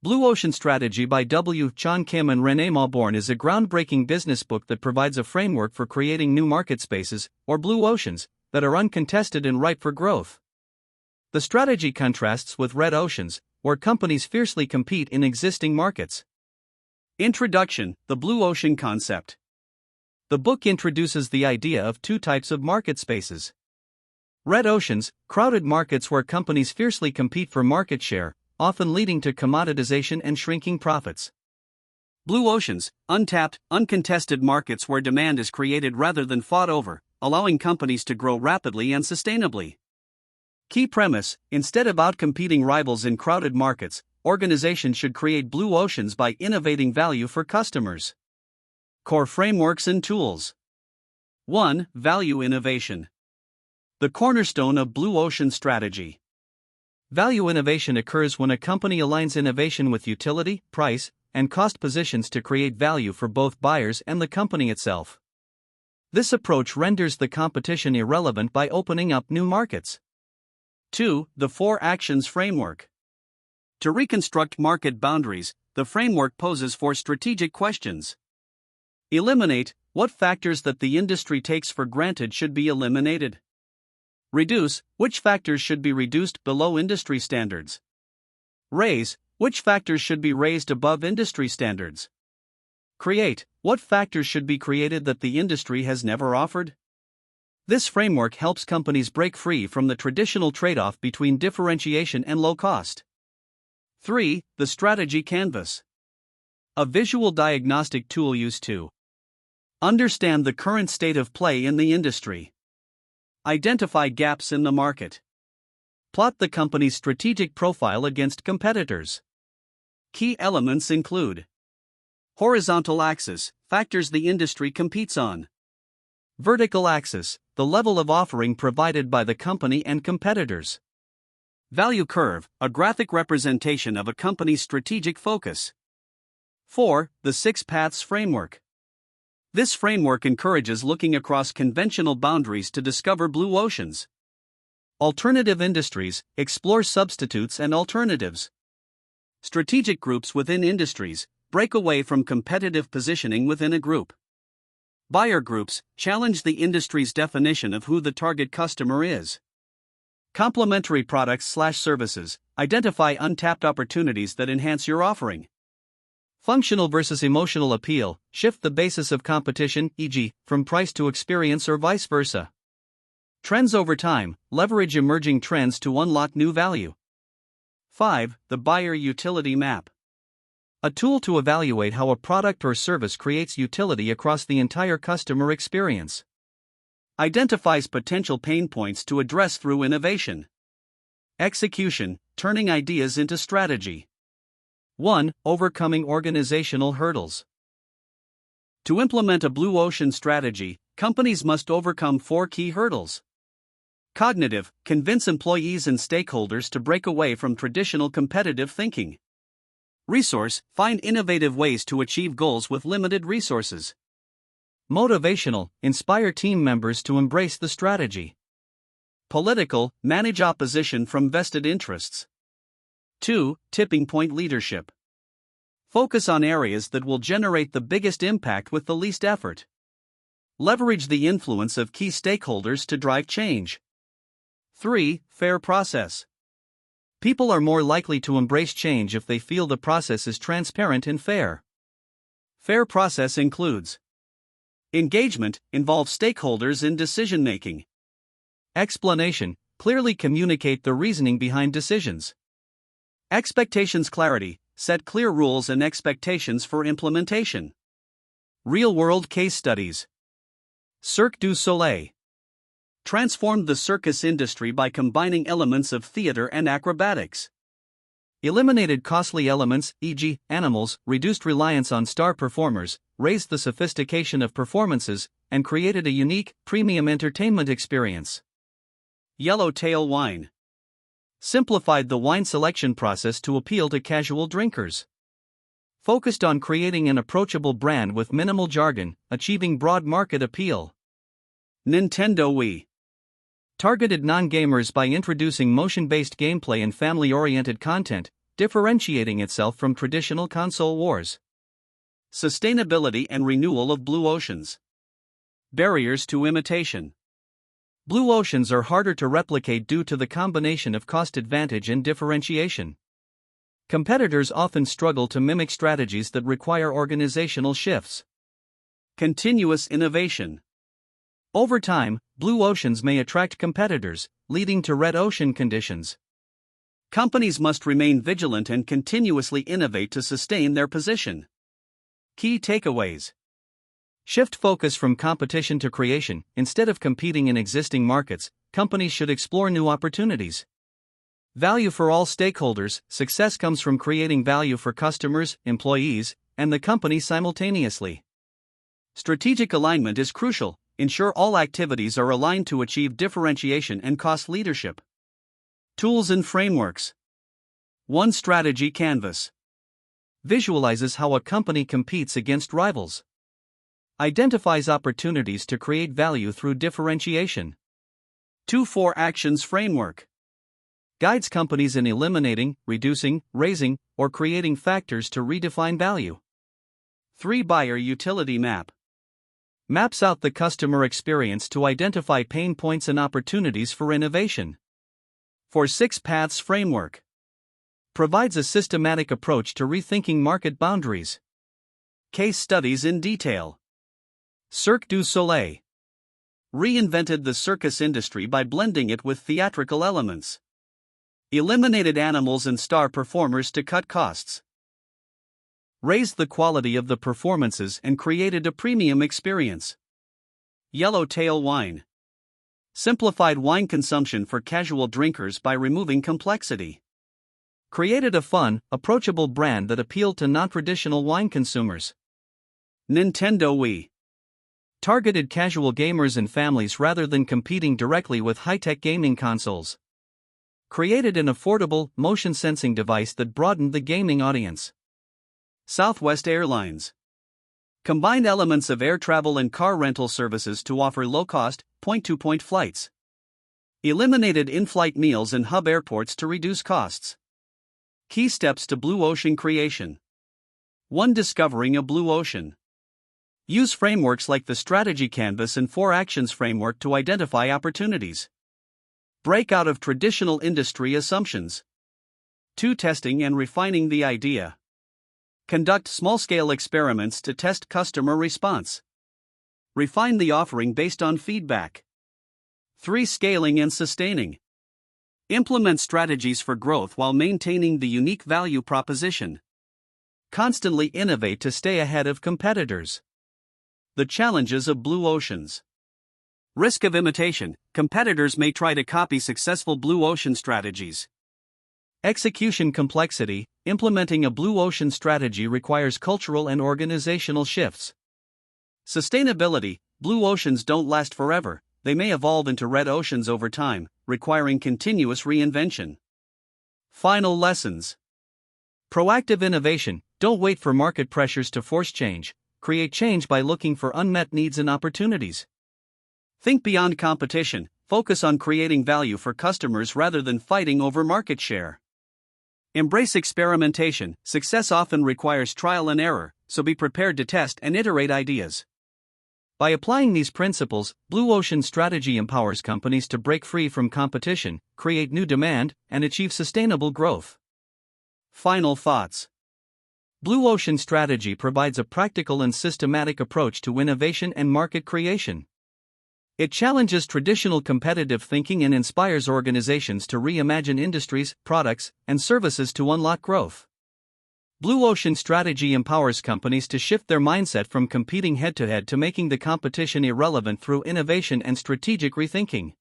Blue Ocean Strategy by W. Chan Kim and Renée Mauborgne is a groundbreaking business book that provides a framework for creating new market spaces, or blue oceans, that are uncontested and ripe for growth. The strategy contrasts with red oceans, where companies fiercely compete in existing markets. Introduction: The Blue Ocean Concept. The book introduces the idea of two types of market spaces. Red oceans, crowded markets where companies fiercely compete for market share, often leading to commoditization and shrinking profits. Blue oceans, untapped, uncontested markets where demand is created rather than fought over, allowing companies to grow rapidly and sustainably. Key premise: instead of outcompeting rivals in crowded markets, organizations should create blue oceans by innovating value for customers. Core frameworks and tools. 1. Value innovation. The cornerstone of blue ocean strategy. Value innovation occurs when a company aligns innovation with utility, price, and cost positions to create value for both buyers and the company itself. This approach renders the competition irrelevant by opening up new markets. 2. The 4 Actions Framework. To reconstruct market boundaries, the framework poses 4 strategic questions. Eliminate: what factors that the industry takes for granted should be eliminated. Reduce: which factors should be reduced below industry standards. Raise: which factors should be raised above industry standards. Create: what factors should be created that the industry has never offered. This framework helps companies break free from the traditional trade-off between differentiation and low cost. 3. The Strategy Canvas. A visual diagnostic tool used to understand the current state of play in the industry. Identify gaps in the market. Plot the company's strategic profile against competitors. Key elements include: horizontal axis, factors the industry competes on. Vertical axis, the level of offering provided by the company and competitors. Value curve, a graphic representation of a company's strategic focus. 4. The 6 Paths Framework. This framework encourages looking across conventional boundaries to discover blue oceans. Alternative industries, explore substitutes and alternatives. Strategic groups within industries, break away from competitive positioning within a group. Buyer groups, challenge the industry's definition of who the target customer is. Complementary products/services, identify untapped opportunities that enhance your offering. Functional versus emotional appeal, shift the basis of competition, e.g., from price to experience or vice versa. Trends over time, leverage emerging trends to unlock new value. 5. The Buyer Utility Map. A tool to evaluate how a product or service creates utility across the entire customer experience. Identifies potential pain points to address through innovation. Execution, turning ideas into strategy. 1. Overcoming organizational hurdles. To implement a blue ocean strategy, companies must overcome 4 key hurdles. Cognitive, convince employees and stakeholders to break away from traditional competitive thinking. Resource, find innovative ways to achieve goals with limited resources. Motivational, inspire team members to embrace the strategy. Political, manage opposition from vested interests. 2. Tipping point leadership. Focus on areas that will generate the biggest impact with the least effort. Leverage the influence of key stakeholders to drive change. 3. Fair process. People are more likely to embrace change if they feel the process is transparent and fair. Fair process includes: engagement, involve stakeholders in decision-making. Explanation, clearly communicate the reasoning behind decisions. Expectations clarity, set clear rules and expectations for implementation. Real-world case studies. Cirque du Soleil transformed the circus industry by combining elements of theater and acrobatics. Eliminated costly elements, e.g., animals, reduced reliance on star performers, raised the sophistication of performances, and created a unique, premium entertainment experience. Yellowtail wine simplified the wine selection process to appeal to casual drinkers. Focused on creating an approachable brand with minimal jargon, achieving broad market appeal. Nintendo Wii targeted non-gamers by introducing motion-based gameplay and family-oriented content, differentiating itself from traditional console wars. Sustainability and renewal of blue oceans. Barriers to imitation. Blue oceans are harder to replicate due to the combination of cost advantage and differentiation. Competitors often struggle to mimic strategies that require organizational shifts. Continuous innovation. Over time, blue oceans may attract competitors, leading to red ocean conditions. Companies must remain vigilant and continuously innovate to sustain their position. Key takeaways. Shift focus from competition to creation. Instead of competing in existing markets, companies should explore new opportunities. Value for all stakeholders. Success comes from creating value for customers, employees, and the company simultaneously. Strategic alignment is crucial. Ensure all activities are aligned to achieve differentiation and cost leadership. Tools and frameworks. 1 Strategy Canvas. Visualizes how a company competes against rivals. Identifies opportunities to create value through differentiation. 2 4 Actions Framework. Guides companies in eliminating, reducing, raising, or creating factors to redefine value. 3 Buyer Utility Map. Maps out the customer experience to identify pain points and opportunities for innovation. 4 6 Paths Framework. Provides a systematic approach to rethinking market boundaries. Case studies in detail. Cirque du Soleil reinvented the circus industry by blending it with theatrical elements. Eliminated animals and star performers to cut costs. Raised the quality of the performances and created a premium experience. Yellowtail Wine simplified wine consumption for casual drinkers by removing complexity. Created a fun, approachable brand that appealed to non-traditional wine consumers. Nintendo Wii targeted casual gamers and families rather than competing directly with high-tech gaming consoles. Created an affordable, motion-sensing device that broadened the gaming audience. Southwest Airlines combined elements of air travel and car rental services to offer low-cost, point-to-point flights. Eliminated in-flight meals in hub airports to reduce costs. Key steps to blue ocean creation. 1 Discovering a blue ocean. Use frameworks like the Strategy Canvas and 4 Actions Framework to identify opportunities. Break out of traditional industry assumptions. 2 Testing and refining the idea. Conduct small-scale experiments to test customer response. Refine the offering based on feedback. 3 Scaling and sustaining. Implement strategies for growth while maintaining the unique value proposition. Constantly innovate to stay ahead of competitors. The challenges of blue oceans. Risk of imitation. Competitors may try to copy successful blue ocean strategies. Execution complexity. Implementing a blue ocean strategy requires cultural and organizational shifts. Sustainability. Blue oceans don't last forever. They may evolve into red oceans over time, requiring continuous reinvention. Final lessons. Proactive innovation. Don't wait for market pressures to force change. Create change by looking for unmet needs and opportunities. Think beyond competition. Focus on creating value for customers rather than fighting over market share. Embrace experimentation. Success often requires trial and error, so be prepared to test and iterate ideas. By applying these principles, Blue Ocean Strategy empowers companies to break free from competition, create new demand, and achieve sustainable growth. Final thoughts. Blue Ocean Strategy provides a practical and systematic approach to innovation and market creation. It challenges traditional competitive thinking and inspires organizations to reimagine industries, products, and services to unlock growth. Blue Ocean Strategy empowers companies to shift their mindset from competing head-to-head to making the competition irrelevant through innovation and strategic rethinking.